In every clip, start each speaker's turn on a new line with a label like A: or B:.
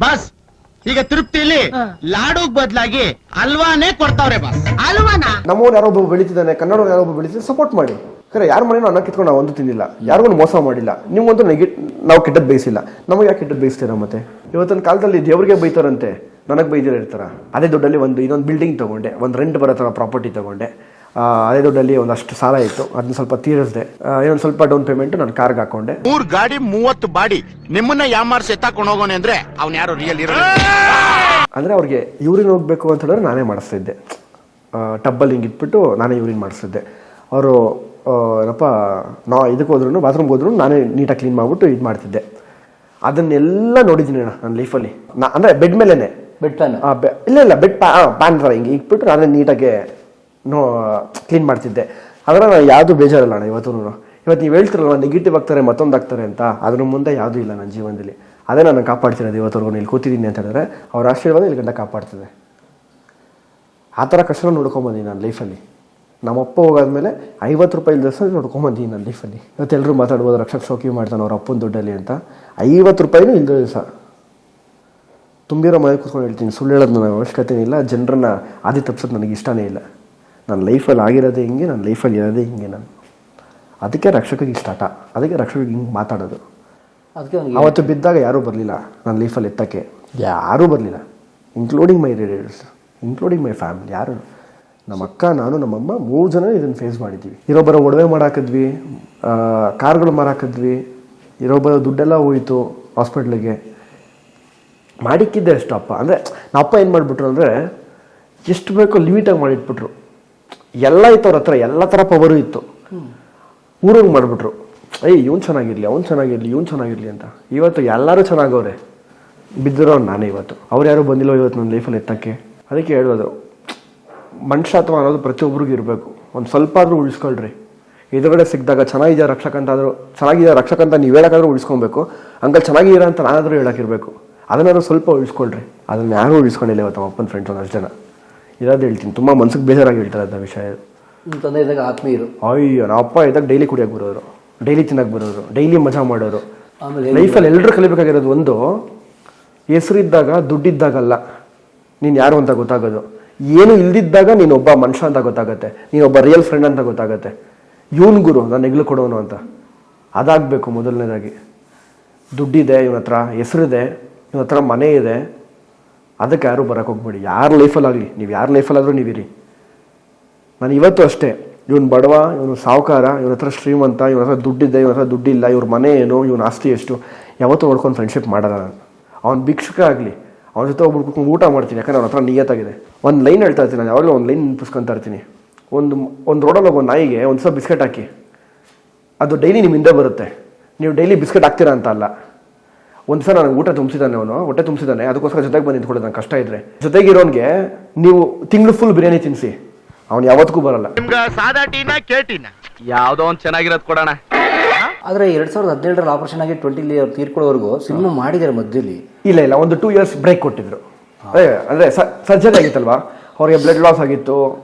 A: Bus ಈಗ ತಿರುಪ್ತಿಲಿ ಲಾಡುಗ್ ಬದಲಾಗಿ ಅಲ್ವಾನೇ ಕೊಡ್ತಾವ್ರೆ bus.
B: ಅಲ್ವಾನ
C: ನಮ್ಮವ್ರು ಯಾರೋ ಒಬ್ಬ ಬೆಳೀತಿದ್ದಾನೆ, ಕನ್ನಡ ಯಾರೋ ಒಬ್ಬ ಬೆಳೀತಿದ್ದಾನೆ, ಸಪೋರ್ಟ್ ಮಾಡಿ. ಖರೆ ಯಾರ ಮನೇನೋ ಅನ್ನ ಕಿತ್ಕೊಂಡು ನಾವು ಒಂದು ತಿಂದಿಲ್ಲ, ಯಾರಿಗೂ ಮೋಸ ಮಾಡಿಲ್ಲ. ನಿಮ್ಗಂತೂ ನಾವು ಕೆಟ್ಟದ್ದು ಬಯಸಿಲ್ಲ, ನಮಗೆ ಯಾಕೆ ಕೆಟ್ಟದ್ದು ಬಯಸ್ತೀರಾ? ಮತ್ತೆ ಇವತ್ತಿನ ಕಾಲದಲ್ಲಿ ದೇವ್ರಿಗೆ ಬೈತಾರಂತೆ, ನನಗೆ ಬೈದಿರ ಇರ್ತಾರ. ಅದೇ ದುಡ್ಡಲ್ಲಿ ಇನ್ನೊಂದು ಬಿಲ್ಡಿಂಗ್ ತಗೊಂಡೆ, ಒಂದು ರೆಂಟ್ ಬರೋ ಥರ ಪ್ರಾಪರ್ಟಿ ತಗೊಂಡೆ. ಅದೇ ದುಡ್ಡಲ್ಲಿ ಒಂದಷ್ಟು ಸಾಲ ಇತ್ತು, ಅದನ್ನ ಸ್ವಲ್ಪ ತೀರಿಸಿದೆ. ಇನ್ನೊಂದು ಸ್ವಲ್ಪ ಡೌನ್ ಪೇಮೆಂಟ್ ನಾನು ಕಾರ್ಗೆ ಹಾಕೊಂಡೆ.
A: 3 ಗಾಡಿ 30 ಬಾಡಿ ನಿಮ್ಮನ್ನ ಯಾಮಾರ್ಸಿ ಎತ್ತಾಕೊಂಡು ಹೋಗೋನೆ ಅಂದ್ರೆ ಅವ್ನು ಯಾರು ರಿಯಲ್ ಇರೋ
C: ಅಂದ್ರೆ ಅವ್ರಿಗೆ ಯೂರಿನ್ ಹೋಗ್ಬೇಕು ಅಂತ ಹೇಳಿದ್ರೆ ನಾನೇ ಮಾಡಿಸ್ತಿದ್ದೆ. ಟಬ್ಬಲ್ಲಿ ಹಿಂಗೆ ಇಟ್ಬಿಟ್ಟು ನಾನೇ ಯೂರಿನ್ ಮಾಡಿಸ್ತಿದ್ದೆ. ಅವರು ಏನಪ್ಪ ಇದಕ್ಕೆ ಹೋದ್ರು, ಬಾತ್ರೂಮ್ಗೆ ಹೋದ್ರು ನಾನೇ ನೀಟಾಗಿ ಕ್ಲೀನ್ ಮಾಡ್ಬಿಟ್ಟು ಇದು ಮಾಡ್ತಿದ್ದೆ. ಅದನ್ನೆಲ್ಲ ನೋಡಿದ್ದೀನಿ ನನ್ನ ಲೈಫಲ್ಲಿ. ಅಂದರೆ ಬೆಡ್ ಮೇಲೇನೆ,
D: ಬೆಡ್ ಪ್ಯಾನ್
C: ಇಲ್ಲ ಬೆಡ್ ಪ್ಯಾನ್ ಥರ ಹಿಂಗೆ ಇಟ್ಬಿಟ್ಟು ನಾನೇ ನೀಟಾಗೆ ಕ್ಲೀನ್ ಮಾಡ್ತಿದ್ದೆ. ಆದರೆ ನಾನು ಯಾವುದು ಬೇಜಾರಲ್ಲ ಅಣ್ಣ ಇವತ್ತು ನೀವು ಹೇಳ್ತಿರಲ್ಲ ನೆಗೆಟಿವ್ ಆಗ್ತಾರೆ ಮತ್ತೊಂದು ಆಗ್ತಾರೆ ಅಂತ, ಅದ್ರ ಮುಂದೆ ಯಾವುದೂ ಇಲ್ಲ ನನ್ನ ಜೀವನದಲ್ಲಿ. ಅದೇ ನಾನು ಕಾಪಾಡ್ತಿರೋದು ಇವತ್ತವರೆಗೂ. ಇಲ್ಲಿ ಕೂತಿದ್ದೀನಿ ಅಂತ ಹೇಳಿದ್ರೆ ಅವ್ರ ಆಶೀರ್ವಾದ ಇಲ್ಲಿ ಗಂಟ ಕಾಪಾಡ್ತಿದೆ. ಆ ಥರ ಕಷ್ಟ ನೋಡ್ಕೊಂಬಂದಿನಿ ನನ್ನ ಲೈಫಲ್ಲಿ. ನಮ್ಮಪ್ಪ ಹೋಗಾದ್ಮೇಲೆ 50 ರೂಪಾಯಿ ದಿವಸ ನೋಡ್ಕೊಂಬಂದಿನಿ ನನ್ನ ಲೈಫಲ್ಲಿ. ಇವತ್ತೆಲ್ಲರೂ ಮಾತಾಡ್ಬೋದು ರಕ್ಷಕ್ ಶೋಕಿ ಮಾಡ್ತಾನೆ ಅವ್ರ ಅಪ್ಪನ ದುಡ್ಡಲ್ಲಿ ಅಂತ. 50 ರೂಪಾಯಿನೂ ಇಲ್ಲದ ದಿವಸ ತುಂಬಿರೋ ಮನೆ ಕೂತ್ಕೊಂಡು ಹೇಳ್ತೀನಿ. ಸುಳ್ಳು ಹೇಳೋದು ನನಗೆ ಅವಶ್ಯಕತೆ ಇಲ್ಲ, ಜನರನ್ನ ಆದಿ ತಪ್ಸೋದು ನನಗೆ ಇಷ್ಟನೇ ಇಲ್ಲ. ನನ್ನ ಲೈಫಲ್ಲಿ ಆಗಿರೋದೇ ಹಿಂಗೆ, ನನ್ನ ಲೈಫಲ್ಲಿ ಇರೋದೇ ಹಿಂಗೆ. ನಾನು ಅದಕ್ಕೆ ರಕ್ಷಕಿಗೆ ಸ್ಟಾರ್ಟ, ಅದಕ್ಕೆ ರಕ್ಷಕಿಗೆ ಹಿಂಗೆ ಮಾತಾಡೋದು.
D: ಅದಕ್ಕೆ
C: ಅವತ್ತು ಬಿದ್ದಾಗ ಯಾರೂ ಬರಲಿಲ್ಲ ನನ್ನ ಲೈಫಲ್ಲಿ ಎತ್ತಕ್ಕೆ, ಯಾರೂ ಬರಲಿಲ್ಲ, including my relatives, including my family. ಯಾರು ನಮ್ಮ ಅಕ್ಕ, ನಾನು, ನಮ್ಮಮ್ಮ 3 ಜನ ಇದನ್ನು ಫೇಸ್ ಮಾಡಿದ್ದೀವಿ. ಇರೋಬ್ಬರ ಒಡವೆ ಮಾಡಾಕಿದ್ವಿ, ಕಾರ್ಗಳು ಮಾರಾಕಿದ್ವಿ, ಇರೋಬ್ಬರ ದುಡ್ಡೆಲ್ಲ ಹೋಯಿತು ಹಾಸ್ಪಿಟ್ಲಿಗೆ. ಮಾಡಿಕ್ಕಿದ್ದೆ ಅಷ್ಟು ಅಪ್ಪ. ಅಂದರೆ ನಮ್ಮ ಅಪ್ಪ ಏನು ಮಾಡಿಬಿಟ್ರು ಅಂದರೆ ಎಷ್ಟು ಬೇಕೋ ಲಿಮಿಟಾಗಿ ಮಾಡಿಟ್ಬಿಟ್ರು. ಎಲ್ಲ ಇತ್ತು ಅವ್ರ ಹತ್ರ, ಎಲ್ಲ ಥರ ಪವರು ಇತ್ತು. ಊರಂಗೆ ಮಾಡಿಬಿಟ್ರು, ಇವ್ನು ಚೆನ್ನಾಗಿರಲಿ, ಅವ್ನು ಚೆನ್ನಾಗಿರಲಿ, ಇವ್ನು ಚೆನ್ನಾಗಿರಲಿ ಅಂತ. ಇವತ್ತು ಎಲ್ಲರೂ ಚೆನ್ನಾಗವ್ರೆ, ಬಿದ್ದಿರೋರು ನಾನೇ ಇವತ್ತು. ಅವ್ರು ಯಾರೂ ಬಂದಿಲ್ಲ ಇವತ್ತು ನನ್ನ ಲೈಫಲ್ಲಿ ಎತ್ತಕ್ಕೆ. ಅದಕ್ಕೆ ಹೇಳೋದು, ಮನುಷ್ಯತ್ವ ಅನ್ನೋದು ಪ್ರತಿಯೊಬ್ಬರಿಗೂ ಇರಬೇಕು. ಒಂದು ಸ್ವಲ್ಪ ಆದರೂ ಉಳಿಸ್ಕೊಳ್ರಿ. ಎದುರುಗಡೆ ಸಿಕ್ಕಿದಾಗ ಚೆನ್ನಾಗಿದೆಯಾ ರಕ್ಷಕ ಅಂತ ನೀವು ಹೇಳೋಕ್ಕಾದ್ರೂ ಉಳಿಸ್ಕೊಬೇಕು. ಅಂಕಲ್ ಚೆನ್ನಾಗಿದ್ದೀರಾ ಅಂತ ನಾನಾದರೂ ಹೇಳೋಕ್ಕಿರಬೇಕು. ಅದನ್ನಾದ್ರೂ ಸ್ವಲ್ಪ ಉಳಿಸ್ಕೊಳ್ರಿ. ಅದನ್ನು ಯಾರೂ ಉಳಿಸ್ಕೊಂಡಿಲ್ಲ ಇವತ್ತು. ನಮ್ಮ ಅಪ್ಪನ ಫ್ರೆಂಡ್ಸ್ ಒಂದಷ್ಟು ಜನ ಇರೋದು ಹೇಳ್ತೀನಿ, ತುಂಬ ಮನ್ಸಿಗೆ ಬೇಜಾರಾಗಿ ಹೇಳ್ತಾರೆ ಅಂತ ವಿಷಯ.
D: ನಿಮ್ಮ ತಂದೆ ಇದ್ದಾಗ ಆತ್ಮೀಯರು.
C: ಅಯ್ಯೋ ನಮ್ಮ ಅಪ್ಪ ಇದ್ದಾಗ ಡೈಲಿ ಕುಡಿಯೋಕೆ ಬರೋರು, ಡೈಲಿ ತಿನ್ನಕ್ಕೆ ಬರೋರು, ಡೈಲಿ ಮಜಾ ಮಾಡೋರು.
D: ಆಮೇಲೆ
C: ಲೈಫಲ್ಲಿ ಎಲ್ಲರೂ ಕಲಿಬೇಕಾಗಿರೋದು ಒಂದು, ಹೆಸರಿದ್ದಾಗ ದುಡ್ಡಿದ್ದಾಗಲ್ಲ ನೀನು ಯಾರು ಅಂತ ಗೊತ್ತಾಗೋದು. ಏನು ಇಲ್ದಿದ್ದಾಗ ನೀನೊಬ್ಬ ಮನುಷ್ಯ ಅಂತ ಗೊತ್ತಾಗತ್ತೆ, ನೀನೊಬ್ಬ ರಿಯಲ್ ಫ್ರೆಂಡ್ ಅಂತ ಗೊತ್ತಾಗತ್ತೆ. ಇವನ್ ಗುರು ನಾನು ನೆಗ್ಲು ಕೊಡೋನು ಅಂತ ಅದಾಗಬೇಕು ಮೊದಲನೇದಾಗಿ. ದುಡ್ಡಿದೆ ಇವನ ಹತ್ರ, ಹೆಸರಿದೆ, ಇವನ ಹತ್ರ ಮನೆ ಇದೆ, ಅದಕ್ಕೆ ಯಾರೂ ಬರೋಕ್ಕೆ ಹೋಗ್ಬೇಡಿ. ಯಾರ ಲೈಫಲ್ಲಾಗಲಿ, ನೀವು ಯಾರ ಲೈಫಲ್ಲಾದರೂ ನೀವಿರಿ. ನಾನು ಇವತ್ತು ಅಷ್ಟೇ, ಇವನು ಬಡವ, ಇವನು ಸಾಹುಕಾರ, ಇವನ ಹತ್ರ ಶ್ರೀಮಂತ, ಇವನ ಹತ್ರ ದುಡ್ಡಿದೆ, ಇವನ ಹತ್ರ ದುಡ್ಡಿಲ್ಲ, ಇವ್ರ ಮನೆ ಏನು, ಇವನ ಆಸ್ತಿ ಎಷ್ಟು, ಯಾವತ್ತೂ ನೋಡ್ಕೊಂಡು ಫ್ರೆಂಡ್ಶಿಪ್ ಮಾಡಲ್ಲ ನಾನು. ಅವ್ನು ಭಿಕ್ಷುಕ ಆಗಲಿ, ಅವನ ಜೊತೆ ಒಬ್ಬರು ಊಟ ಮಾಡ್ತೀನಿ, ಯಾಕಂದ್ರೆ ಅವನ ಹತ್ರ ನಿಯತ್ತಾಗಿದೆ. ಒಂದು ಲೈನ್ ಹೇಳ್ತಾ ಇರ್ತೀನಿ ನಾನು, ಯಾವಾಗಲೂ ಒಂದು ಲೈನ್ ನೆನಪಿಸ್ಕೊತಾ ಇರ್ತೀನಿ. ಒಂದು ರೋಡಲ್ಲಿ ಹೋಗೋ ನಾಯಿಗೆ ಒಂದು ಸಲ ಬಿಸ್ಕೆಟ್ ಹಾಕಿ, ಅದು ಡೈಲಿ ನಿಮ್ಮ ಹಿಂದೆ ಬರುತ್ತೆ. ನೀವು ಡೈಲಿ ಬಿಸ್ಕೆಟ್ ಹಾಕ್ತೀರಾ ಅಂತ ಅಲ್ಲ. ಒಂದು ಸಲ ನನಗೆ ಊಟ ತುಂಬಿಸಿದ್ದಾನೆ, ಅವನು ಹೊಟ್ಟೆ ತುಂಬಿಸಿದ್ದಾನೆ, ಅದಕ್ಕೋಸ್ಕರ ಜೊತೆಗೆ ಬಂದು ನಿಂತ್ಕೊಳ್ಳೋದು ನಂಗೆ ಕಷ್ಟ ಇದ್ರೆ. ಜೊತೆಗಿರೋನ್ಗೆ ನೀವು ತಿಂಗಳು ಫುಲ್ ಬಿರಿಯಾನಿ ತಿನ್ನಿಸಿ, ಅವ್ನು ಯಾವತ್ತಿಗೂ ಬರಲ್ಲ.
A: ಸಾದಾ ಟೀನ ಕೇಟಿನ
E: ಯಾವ್ದೋ ಒಂದು ಚೆನ್ನಾಗಿರೋದು ಕೊಡೋಣ.
D: ಆದರೆ 2017ರಲ್ಲಿ ಆಪರೇಷನ್ ಆಗಿ 20 ಅವ್ರು ತೀರ್ಕೊಳ್ಳೋವರೆಗೂ ಸಿನಿಮಾ ಮಾಡಿದ್ದಾರೆ ಮಧ್ಯದಲ್ಲಿ.
C: ಇಲ್ಲ ಒಂದು 2 years ಬ್ರೇಕ್ ಕೊಟ್ಟಿದ್ರು. ಅಂದರೆ ಸರ್ಜರಿ ಆಗಿತ್ತಲ್ವಾ, ಅವ್ರಿಗೆ ಬ್ಲಡ್ ಲಾಸ್ ಆಗಿತ್ತು,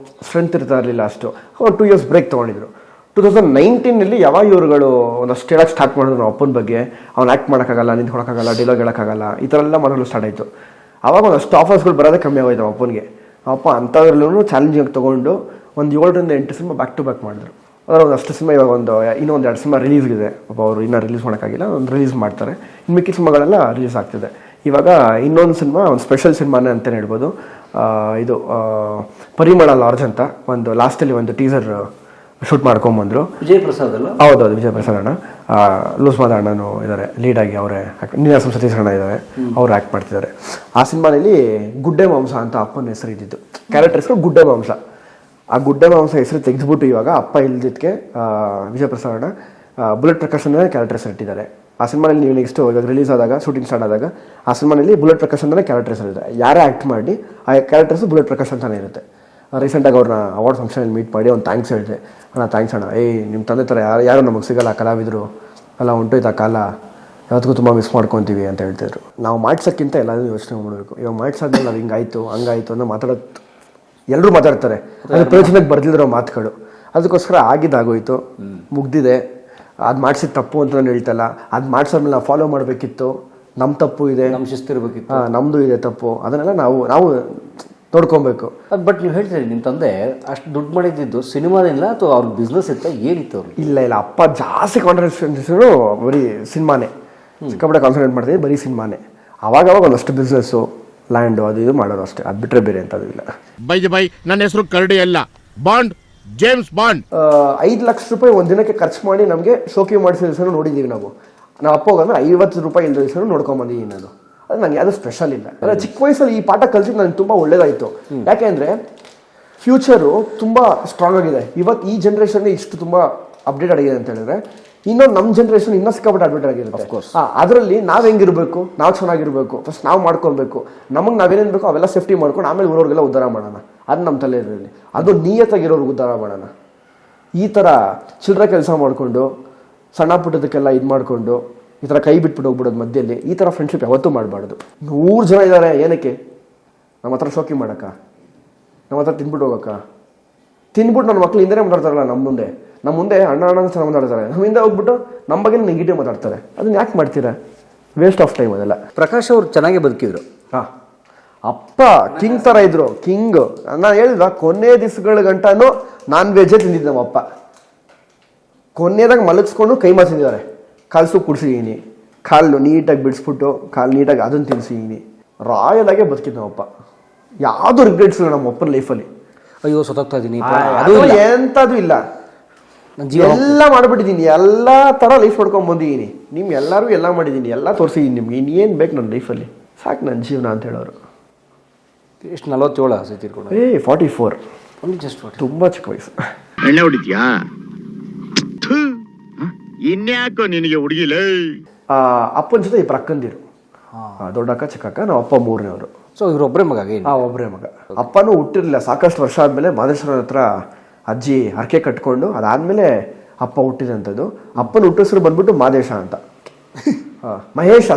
C: ಸ್ಟ್ರೆಂತ್ ಇರ್ತಾ ಇರಲಿಲ್ಲ ಅಷ್ಟು. ಅವ್ರು 2 years ಬ್ರೇಕ್ ತೊಗೊಂಡಿದ್ರು. 2019ನಲ್ಲಿ ಯಾವಾಗ ಇವ್ರುಗಳು ಒಂದಷ್ಟು ಹೇಳಕ್ಕೆ ಸ್ಟಾರ್ಟ್ ಮಾಡಿದ್ರು ನಮ್ಮ ಅಪ್ಪನ ಬಗ್ಗೆ. ಅವ್ನು ಆ್ಯಕ್ಟ್ ಮಾಡೋಕ್ಕಾಗಲ್ಲ, ನಿಂತ್ಕೊಳಕ್ಕಾಗಲ್ಲ, ಡೈಲಾಗ್ ಹೇಳೋಕ್ಕಾಗಲ್ಲ, ಈ ಥರ ಎಲ್ಲ ಮಾಡಲು ಸ್ಟಾರ್ಟ್ ಆಯಿತು. ಆವಾಗ ಒಂದಷ್ಟು ಆಫರ್ಸ್ಗಳು ಬರೋದೇ ಕಮ್ಮಿ ಆಗೋಯ್ತು ನಮ್ಮ ಅಪ್ಪನಿಗೆ. ಅಪ್ಪ ಅಂಥದ್ರಲ್ಲೂ ಚಾಲೆಂಜಿಂಗ್ ತೊಗೊಂಡು ಒಂದು 7 ರಿಂದ 8 ಸಿನಿಮಾ ಬ್ಯಾಕ್ ಟು ಬ್ಯಾಕ್ ಮಾಡಿದ್ರು. ಅದರ ಒಂದಷ್ಟು ಸಿನಿಮಾ ಇವಾಗ ಇನ್ನೊಂದು 2 ಸಿನಿಮಾ ರಿಲೀಸ್ ಇದೆ. ಪಾಪ ಅವರು ಇನ್ನೂ ರಿಲೀಸ್ ಮಾಡೋಕ್ಕಾಗಿಲ್ಲ, ಒಂದು ರಿಲೀಸ್ ಮಾಡ್ತಾರೆ. ಇನ್ನು ಮಿಕ್ಕಿ ಸಿನಿಮಾಗಳೆಲ್ಲ ರಿಲೀಸ್ ಆಗ್ತಿದೆ. ಇವಾಗ ಇನ್ನೊಂದು ಸಿನಿಮಾ, ಒಂದು ಸ್ಪೆಷಲ್ ಸಿನಿಮಾನೇ ಅಂತಲೇ ಹೇಳ್ಬೋದು. ಇದು ಪರಿಮಳ ಲಾರ್ಜ್ ಅಂತ ಒಂದು ಲಾಸ್ಟಲ್ಲಿ ಒಂದು ಟೀಸರ್ ಶೂಟ್ ಮಾಡ್ಕೊಂಬಂದರು.
D: ವಿಜಯ್ ಪ್ರಸಾದ್ ಅಲ್ಲ?
C: ಹೌದೌದು, ವಿಜಯ್ ಪ್ರಸಾದ್ ಅಣ್ಣ, ಲೂಸ್ ಮಾದ ಅಣ್ಣನೂ ಇದ್ದಾರೆ ಲೀಡಾಗಿ. ಅವರೇ ನೀನಾಸಂ ಸತೀಶ್ ಅಣ್ಣ ಇದ್ದಾರೆ, ಅವ್ರು ಆ್ಯಕ್ಟ್ ಮಾಡ್ತಿದ್ದಾರೆ. ಆ ಸಿನಿಮಾನಲ್ಲಿ ಗುಡ್ಡೆ ಮಾಂಸ ಅಂತ ಅಪ್ಪನ ಹೆಸರು ಇದ್ದಿದ್ದು. ಕ್ಯಾರೆಕ್ಟರ್ ಹೆಸರು ಗುಡ್ಡೆ ಮಾಂಸ. ಆ ಗುಡ್ಡೆ ಮಾಂಸ ಹೆಸರು ತೆಗೆದುಬಿಟ್ಟು ಇವಾಗ ಅಪ್ಪ ಇಲ್ದಿದ್ದಕ್ಕೆ ವಿಜಯ್ ಪ್ರಸಾದ್ ಅಣ್ಣ ಬುಲೆಟ್ ಪ್ರಕಾಶ್ ಅನ್ನೇ ಕ್ಯಾರೆಕ್ಟರ್ ಹೆಸರು ಇಟ್ಟಿದ್ದಾರೆ. ಆ ಸಿನಿಮಾನಲ್ಲಿ ನೀವು ನೆಕ್ಸ್ಟ್ ಇವಾಗ ರಿಲೀಸ್ ಆದಾಗ, ಶೂಟಿಂಗ್ ಸ್ಟಾರ್ಟ್ ಆದಾಗ ಆ ಸಿನಿಮಾನಲ್ಲಿ ಬುಲೆಟ್ ಪ್ರಕಾಶ್ ಅಂತಲೇ ಕ್ಯಾರೆಕ್ಟರ್ ಹೆಸರು ಇದೆ. ಯಾರೇ ಆ್ಯಕ್ಟ್ ಮಾಡಿ ಆ ಕ್ಯಾರೆಕ್ಟರ್ಸು ಬುಲೆಟ್ ಪ್ರಕಾಶ್ ಅಂತಲೇ ಇರುತ್ತೆ. ರೀಸೆಂಟಾಗಿ ಅವ್ರನ್ನ ಅವಾರ್ಡ್ ಫಂಕ್ಷನಲ್ಲಿ ಮೀಟ್ ಮಾಡಿ ಒಂದು ಥ್ಯಾಂಕ್ಸ್ ಹೇಳಿದೆ. ಅಣ್ಣ ಥ್ಯಾಂಕ್ಸ್ ಅಣ್ಣ, ನಿಮ್ಮ ತಂದೆ ಥರ ಯಾರು ನಮಗೆ ಸಿಗಲ್ಲ, ಕಲಾವಿದರು ಎಲ್ಲ ಹೊಂಟೋಯ್ತು ಆ ಕಾಲ, ಯಾವತ್ತಿಗೂ ತುಂಬ ಮಿಸ್ ಮಾಡ್ಕೊತೀವಿ ಅಂತ ಹೇಳ್ತಿದ್ರು. ನಾವು ಮಾಡ್ಸೋಕ್ಕಿಂತ ಎಲ್ಲರೂ ಯೋಚನೆ ಮಾಡಬೇಕು. ಇವಾಗ ಮಾಡ್ಸಾದ್ಮೇಲೆ ನಾವು ಹಿಂಗಾಯಿತು ಹಂಗಾಯಿತು ಅನ್ನೋ ಮಾತಾಡೋದು ಎಲ್ಲರೂ ಮಾತಾಡ್ತಾರೆ, ಅದು ಪ್ರಯೋಜನಕ್ಕೆ ಬರ್ದಿರೋ ಮಾತುಗಳು. ಅದಕ್ಕೋಸ್ಕರ ಆಗಿದ್ದಾಗೋಯ್ತು, ಮುಗ್ದಿದೆ. ಅದು ಮಾಡಿಸಿದ ತಪ್ಪು ಅಂತ ನಾನು ಹೇಳ್ತಲ್ಲ, ಅದು ಮಾಡಿಸೋದ್ಮೇಲೆ ನಾವು ಫಾಲೋ ಮಾಡಬೇಕಿತ್ತು. ನಮ್ಮ ತಪ್ಪು ಇದೆ,
D: ನಮ್ಮ ಶಿಸ್ತಿರ್ಬೇಕಿತ್ತು.
C: ನಮ್ಮದು ಇದೆ ತಪ್ಪು, ಅದನ್ನೆಲ್ಲ ನಾವು ನೋಡ್ಕೊಬೇಕು.
D: ಬಟ್ ನೀವು ಹೇಳ್ತೀರಿ ನಿಮ್ಮ ತಂದೆ ಅಷ್ಟು ದುಡ್ಡು ಮಾಡಿದ್ದು ಸಿನಿಮಾದಿಲ್ಲ ಅಥವಾ ಅವ್ರ ಬಿಸ್ನೆಸ್ ಇತ್ತ, ಏನಿತ್ತು ಅವ್ರಿಗೆ?
C: ಇಲ್ಲ ಅಪ್ಪ ಜಾಸ್ತಿ ಕಾನ್ಸಂಟ್ರೇಷನ್ ಬರೀ ಸಿನಿಮಾನೇ, ಸಿಕ್ಕಾಪಟ್ಟೆ ಕಾನ್ಸಂಟ್ರೇಟ್ ಮಾಡ್ತೀವಿ, ಬರೀ ಸಿನಿಮಾನೇ. ಅವಾಗ ಒಂದಷ್ಟು ಬಿಸ್ನೆಸ್ಸು, ಲ್ಯಾಂಡು ಅದು ಇದು ಮಾಡೋರು ಅಷ್ಟೇ, ಅದು ಬಿಟ್ಟರೆ ಬೇರೆ ಅಂತದ್ದು ಇಲ್ಲ.
B: ಬೈ ನನ್ನ ಹೆಸರು ಕರಡಿ ಅಲ್ಲ, ಬಾಂಡ್, ಜೇಮ್ಸ್ ಬಾಂಡ್.
C: 5 ಲಕ್ಷ ರೂಪಾಯಿ ಒಂದು ದಿನಕ್ಕೆ ಖರ್ಚು ಮಾಡಿ ನಮಗೆ ಶೋಕಿ ಮಾಡಿಸಿದ ದಿವಸ ನೋಡಿದ್ದೀವಿ ನಾವು. ನಾವು ಅಪ್ಪ ಹೋಗಂದ್ರೆ 50 ರೂಪಾಯಿ ಇಲ್ಲದ ದಿವಸ ನೋಡ್ಕೊಂಬಂದಿದ್ದೀನಿ ನಾನು. ಅದು ನಂಗೆ ಯಾವುದು ಸ್ಪೆಷಲ್ ಇಲ್ಲ. ಅಂದರೆ ಚಿಕ್ಕ ವಯಸ್ಸಲ್ಲಿ ಈ ಪಾಠ ಕಲಿಸಿದ್ದು ನನಗೆ ತುಂಬ ಒಳ್ಳೇದಾಯಿತು. ಯಾಕೆಂದರೆ ಫ್ಯೂಚರು ತುಂಬ ಸ್ಟ್ರಾಂಗ್ ಆಗಿದೆ. ಇವತ್ತು ಈ ಜನ್ರೇಷನ್ಗೆ ಇಷ್ಟು ತುಂಬ ಅಪ್ಡೇಟ್ ಆಗಿದೆ ಅಂತ ಹೇಳಿದ್ರೆ, ಇನ್ನೊಂದು ನಮ್ಮ ಜನ್ರೇಷನ್ ಇನ್ನೂ ಸಿಕ್ಕಾಪಟ್ಟೆ ಅಪ್ಡೇಟ್ ಆಗಿರುತ್ತೆ. ಅದರಲ್ಲಿ ನಾವು ಹೆಂಗಿರಬೇಕು, ನಾವು ಚೆನ್ನಾಗಿರಬೇಕು, ಫಸ್ಟ್ ನಾವು ಮಾಡ್ಕೊಳ್ಬೇಕು. ನಮಗೆ ನಾವೇನೇನು ಬೇಕೋ ಅವೆಲ್ಲ ಸೇಫ್ಟಿ ಮಾಡ್ಕೊಂಡು ಆಮೇಲೆ ಊರವ್ರಿಗೆಲ್ಲ ಉದ್ಧಾರ ಮಾಡೋಣ. ಅದು ನಮ್ಮ ತಲೆ ಇರಲಿ. ಅದು ನಿಯತ್ತಾಗಿರೋರ್ಗೆ ಉದ್ಧಾರ ಮಾಡೋಣ. ಈ ಥರ ಚಿಲ್ಲರೆ ಕೆಲಸ ಮಾಡಿಕೊಂಡು ಸಣ್ಣ ಪುಟ್ಟದಕ್ಕೆಲ್ಲ ಇದು ಮಾಡಿಕೊಂಡು ಈ ಥರ ಕೈ ಬಿಟ್ಬಿಟ್ಟು ಹೋಗ್ಬಿಡೋದು ಮಧ್ಯದಲ್ಲಿ, ಈ ಥರ ಫ್ರೆಂಡ್ಶಿಪ್ ಯಾವತ್ತೂ ಮಾಡಬಾರ್ದು. 100 ಜನ ಇದ್ದಾರೆ ಏನಕ್ಕೆ? ನಮ್ಮ ಹತ್ರ ಶೋಕಿ ಮಾಡೋಕ್ಕ, ನಮ್ಮ ಹತ್ರ ತಿನ್ಬಿಟ್ಟು ಹೋಗೋಕ್ಕ, ತಿನ್ಬಿಟ್ಟು ನನ್ನ ಮಕ್ಳು ಹಿಂದೆ ಮಾತಾಡ್ತಾರಲ್ಲ ನಮ್ಮ ಮುಂದೆ ಅಣ್ಣ ಚೆನ್ನಾಗಿ ಮಾತಾಡ್ತಾರೆ, ನಮ್ಮ ಹಿಂದೆ ಹೋಗ್ಬಿಟ್ಟು ನಮ್ಮ ಬಗ್ಗೆ ನೆಗೆಟಿವ್ ಮಾತಾಡ್ತಾರೆ. ಅದನ್ನ ಯಾಕೆ ಮಾಡ್ತೀರಾ? ವೇಸ್ಟ್ ಆಫ್ ಟೈಮ್ ಅದೆಲ್ಲ.
D: ಪ್ರಕಾಶ್ ಅವ್ರು ಚೆನ್ನಾಗೇ ಬದುಕಿದ್ರು.
C: ಅಪ್ಪ ಕಿಂಗ್ ಥರ ಇದ್ರು, ಕಿಂಗ್. ನಾನು ಹೇಳಿದ ಕೊನೆ ದಿವಸಗಳ ಗಂಟನೂ ನಾನ್ ವೆಜ್ಜೇ ತಿಂದಿದ್ದು ನಮ್ಮಪ್ಪ. ಕೊನೆದಾಗ ಮಲಗಿಸ್ಕೊಂಡು ಕೈ ಮಾತಿದ್ದಾರೆ, ಕಾಲು ಸೂಪ್ ಕುಡಿಸಿದ್ದೀನಿ, ಕಾಲು ನೀಟಾಗಿ ಬಿಡಿಸ್ಬಿಟ್ಟು ಕಾಲು ನೀಟಾಗಿ ಅದನ್ನು ತಿನ್ನಿಸಿದ್ದೀನಿ. ರಾಯಲ್ ಆಗೇ ಬದುಕಿದ್ದು ನಮ್ಮಪ್ಪ. ಯಾವುದು ರಿಗ್ರೆಟ್ಸ್ ಇಲ್ಲ ನಮ್ಮ ಅಪ್ಪನ ಲೈಫಲ್ಲಿ.
D: ಅಯ್ಯೋ ಸತ್ತೋಗ್ತಾ ಇದ್ದೀನಿ
C: ಎಂಥದ್ದು ಇಲ್ಲ. ಎಲ್ಲ ಮಾಡಿಬಿಟ್ಟಿದ್ದೀನಿ, ಎಲ್ಲ ಥರ ಲೈಫ್ ಮಾಡ್ಕೊಂಡು ಬಂದಿದ್ದೀನಿ. ನಿಮ್ಗೆ ಎಲ್ಲರೂ ಎಲ್ಲ ಮಾಡಿದ್ದೀನಿ, ಎಲ್ಲ ತೋರಿಸಿದ್ದೀನಿ ನಿಮ್ಗೆ. ಇನ್ನೇನು ಬೇಕು ನನ್ನ ಲೈಫಲ್ಲಿ, ಸಾಕು ನನ್ನ ಜೀವನ ಅಂತ ಹೇಳೋರು.
D: ಎಷ್ಟು 47 ಹಸಿ ತೀರ್ಕೊಂಡು?
C: 44.
D: ಜಸ್ಟ್
C: ತುಂಬ ಚಿಕ್ಕ ವಯಸ್ಸು.
B: ಎಣ್ಣೆ ಹೊಡಿದ್ಯಾ? ಇನ್ಯಾಕೋ ನಿನಗೆ ಹುಡುಗಿಲೇ?
C: ಅಪ್ಪನ ಜೊತೆ ಇಬ್ಬರು ಅಕ್ಕಂದಿರು, ದೊಡ್ಡಕ್ಕ ಚಿಕ್ಕಕ್ಕ. ನಾವು ಅಪ್ಪ 3ನೇವರು.
D: ಸೊ ಇವರೊಬ್ಬರೇ ಮಗ?
C: ಒಬ್ಬರೇ ಮಗ. ಅಪ್ಪನೂ ಹುಟ್ಟಿರಲಿಲ್ಲ. ಸಾಕಷ್ಟು ವರ್ಷ ಆದಮೇಲೆ ಮಾದೇಶ್ವರ ಹತ್ರ ಅಜ್ಜಿ ಹರಕೆ ಕಟ್ಕೊಂಡು ಅದಾದಮೇಲೆ ಅಪ್ಪ ಹುಟ್ಟಿದಂಥದ್ದು. ಅಪ್ಪನ ಹುಟ್ಟಿಸ್ರು ಬಂದ್ಬಿಟ್ಟು ಮಾದೇಶ ಅಂತ. ಮಹೇಶ.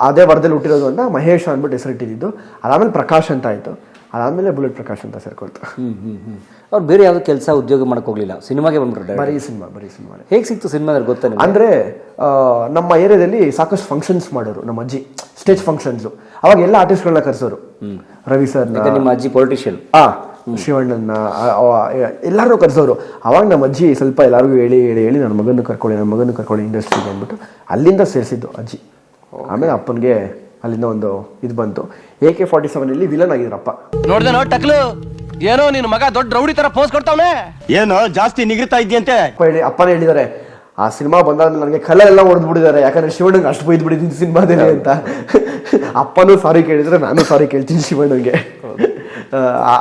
C: ಅದೇ ವರದಲ್ಲಿ ಹುಟ್ಟಿರೋದು ಅಂತ ಮಹೇಶ ಅಂದ್ಬಿಟ್ಟು ಹೆಸರಿಟ್ಟಿದ್ದು. ಅದಾದ್ಮೇಲೆ ಪ್ರಕಾಶ್ ಅಂತ ಆಯ್ತು. ಅದಾದ್ಮೇಲೆ ಬುಲೆಟ್ ಪ್ರಕಾಶ್ ಅಂತ ಸೇರ್ಕೊಳ್ತು.
D: ಅವ್ರು ಬೇರೆ ಯಾವ್ದು ಕೆಲಸ ಉದ್ಯೋಗ ಮಾಡಕ್ ಹೋಗ್ಲಿಲ್ಲ, ಸಿನಿಮಾಗೆ ಬಂದ್ಬಿಟ್ರೆ?
C: ಬರೀ ಸಿನಿಮಾ.
D: ಹೇಗೆ ಸಿಕ್ತು ಸಿನಿಮಾದಲ್ಲಿ ಗೊತ್ತಾ?
C: ಅಂದ್ರೆ ನಮ್ಮ ಏರಿಯಾದಲ್ಲಿ ಸಾಕಷ್ಟು ಫಂಕ್ಷನ್ಸ್ ಮಾಡೋರು ನಮ್ಮ ಅಜ್ಜಿ, ಸ್ಟೇಜ್ ಫಂಕ್ಷನ್ಸ್. ಅವಾಗ ಎಲ್ಲ ಆರ್ಟಿಸ್ಟ್ಗಳನ್ನ ಕರೆಸೋರು. ರವಿ ಸರ್,
D: ನಿಮ್ಮ ಅಜ್ಜಿ ಪೊಲಿಟಿಷಿಯನ್,
C: ಶಿವಣ್ಣನ, ಎಲ್ಲರೂ ಕರೆಸೋರು. ಅವಾಗ ನಮ್ಮ ಅಜ್ಜಿ ಸ್ವಲ್ಪ ಎಲ್ಲರಿಗೂ ಹೇಳಿ ನನ್ನ ಮಗನ ಕರ್ಕೊಳ್ಳಿ ಇಂಡಸ್ಟ್ರಿಗೆ ಅಂದ್ಬಿಟ್ಟು ಅಲ್ಲಿಂದ ಸೇರಿಸಿದ್ದು ಅಜ್ಜಿ. ಆಮೇಲೆ ಅಪ್ಪನಿಗೆ ಅಲ್ಲಿಂದ ಒಂದು ಇದು ಬಂತು. AK-47 ಇಲ್ಲಿ ವಿಲನ್ ಆಗಿದ್ರಪ್ಪ.
A: ನೋಡ್ದೆ ಟಕ್ಲು, ಏನೋ ನಿನ್ನ ಮಗ ದೊಡ್ಡ ರೌಡಿ ತರ ಪೋಸ್ ಕೊಡ್ತಾವನೆ, ಏನೋ ಜಾಸ್ತಿ ನಿಗ್ರಿತಾ ಇದ್ಯಂತೆ.
C: ಅಪ್ಪನೇ ಹೇಳಿದ್ದಾರೆ, ಆ ಸಿನಿಮಾ ಬಂದಾದ್ಮೇಲೆ ನನಗೆ ಕಲೆಲ್ಲ ಹೊಡೆದ್ಬಿಟ್ಟಿದ್ದಾರೆ, ಯಾಕಂದ್ರೆ ಶಿವಣ್ಣಂಗೆ ಅಷ್ಟು ಬೈದ್ ಬಿಟ್ಟಿದ್ದೀನಿ ಸಿನಿಮಾದಲ್ಲಿ ಅಂತ. ಅಪ್ಪನೂ ಸಾರಿ ಕೇಳಿದ್ರೆ ನಾನು ಸಾರಿ ಕೇಳ್ತೀನಿ ಶಿವಣ್ಣಂಗೆ.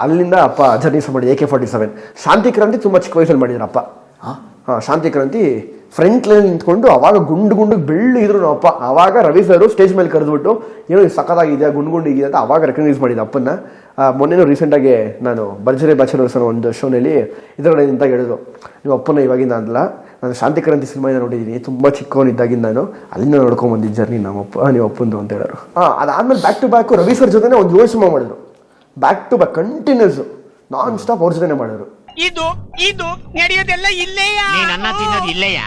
C: ಅಲ್ಲಿಂದ ಅಪ್ಪ ಜರ್ನಿ ಮಾಡಿ AK-47. ಶಾಂತಿ ಕ್ರಾಂತಿ ತುಂಬ ಚಿಕ್ಕ ವಯಸ್ಸಲ್ಲಿ ಮಾಡಿದ್ರಪ್ಪ. ಶಾಂತಿ ಕ್ರಾಂತಿ ಫ್ರಂಟ್ ಲೈನ್ ನಿಂತ್ಕೊಂಡು ಅವಾಗ ಗುಂಡು ಬೆಳ್ಳು ಇದ್ರು ನಾವು ಅಪ್ಪ. ಅವಾಗ ರವಿ ಸರ್ ಸ್ಟೇಜ್ ಮೇಲೆ ಕರೆದ್ಬಿಟ್ಟು ಏನೋ ಸಖತ್ತಾಗಿದೆ, ಗುಂಡಿಗಿದೆ ಅಂತ ಅವಾಗ ರೆಕಗ್ನೈಸ್ ಮಾಡಿದ ಅಪ್ಪನ್ನ. ಮೊನ್ನೆನೂ ರೀಸೆಂಟಾಗಿ ನಾನು ಭರ್ಜರಿ ಬ್ಯಾಚಲರ್ಸ್ ಅನ್ನೋ ಒಂದು ಶೋನಲ್ಲಿ ಇದರಲ್ಲಿ ನಿಂತಾಗ ಹೇಳಿದ್ರು, ನೀವು ಅಪ್ಪನ ಇವಾಗಿಂದ ಅಂದಲ್ಲ, ನಾನು ಶಾಂತಿ ಕ್ರಾಂತಿ ಸಿನಿಮಾಯಿಂದ ನೋಡಿದ್ದೀನಿ, ತುಂಬ ಚಿಕ್ಕವನಿದ್ದಾಗಿಂದ ನಾನು ಅಲ್ಲಿಂದ ನೋಡ್ಕೊಂಬಂದಿದ್ದ ಜರ್ನಿ ನಮ್ಮಪ್ಪ ನೀವು ಅಪ್ಪಂದು ಅಂತ ಹೇಳೋರು. ಅದಾದ್ಮೇಲೆ back to back Ravi sir ಜೊತೆ ಒಂದು 7 ಸಿನಿಮಾ ಮಾಡಿದ್ರು. Back to back continuous non stop ಅವ್ರ ಜೊತೆ ಮಾಡಿದ್ರು.
F: ಇದು ನಡೆಯೋದೆಲ್ಲ ಇಲ್ಲೇಯಾ? ನೀನನ್ನ ತಿನ್ನೋದು ಇಲ್ಲೇಯಾ?